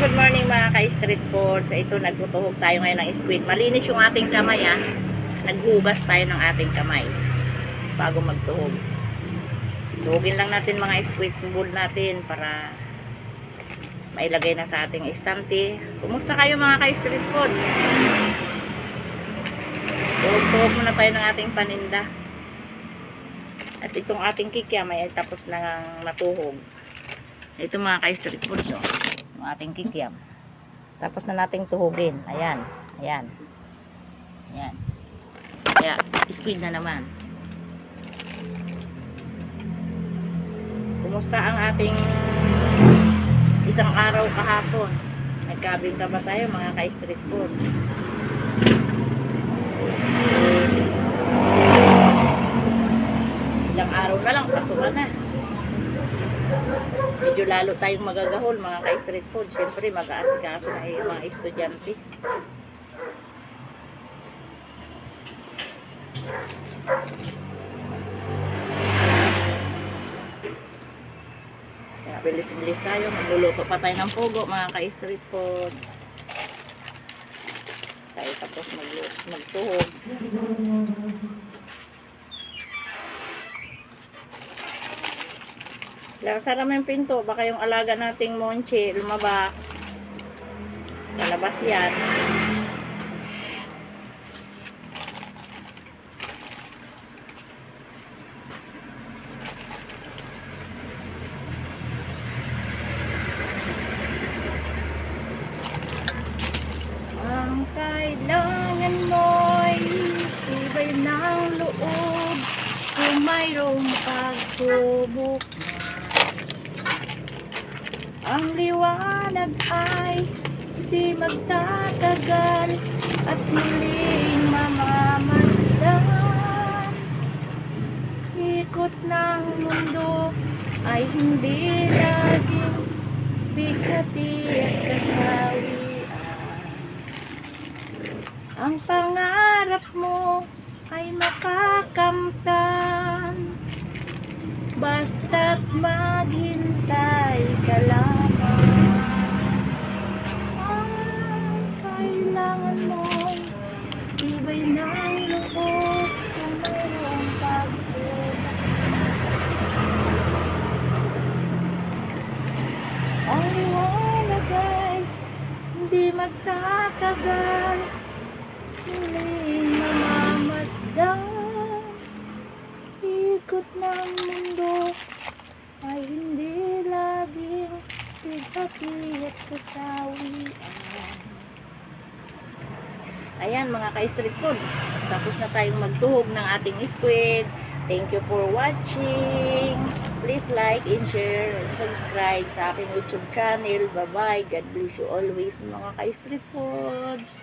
good morning mga ka-street food. So ito, nagtutuhog tayo ngayon ng squid. Malinis yung ating kamay Naghugas tayo ng ating kamay bago magtuhog. Tuhugin lang natin mga squid bowl natin para mailagay na sa ating estante. Kumusta kayo mga ka-street foods? Tuhog-tuhog muna tayo ng ating paninda. At itong ating kikiam ay tapos na natuhog. Ito mga ka-street foods, yung ating kikiam. Tapos na nating tuhugin. Ayan. Ayan. Ayan. Kaya, squid na naman. Kumusta ang ating isang araw kahapon? Nagkabing ka ba tayo mga ka-street food? Ilang araw na lang, pasok na. Medyo lalo tayong magagahol mga ka-street food. Siyempre mag-aasikaso na yung mga estudyante. Kaya bilis-bilis tayo. Magluluto pa tayo ng pugo mga ka-street food. Tayo tapos magtuhog. Sara mo yung pinto. Baka yung alaga nating monche lumabas. Lalabas yan. Ang kailangan mo'y tibay ng loob kung mayroong pagsubok. Ang liwanag ay di magtatagal at muling mamamasdan. Ikot ng mundo ay hindi laging bigati at kasawian. Ang pangarap mo ay makakamtan, basta't maghintay ka lamang. Ang kailangan mo tibay ng loob kung mayroong pagsubok. Ang liwanag ay hindi magtatagal, muling mamamasdan. Ikot ng mundo ay hindi laging bigati at kasawian. Ayan mga ka-street food, tapos na tayong magtuhog ng ating squid. Thank you for watching. Please like and share and subscribe sa aking YouTube channel. Bye bye. God bless you always mga ka-street foods.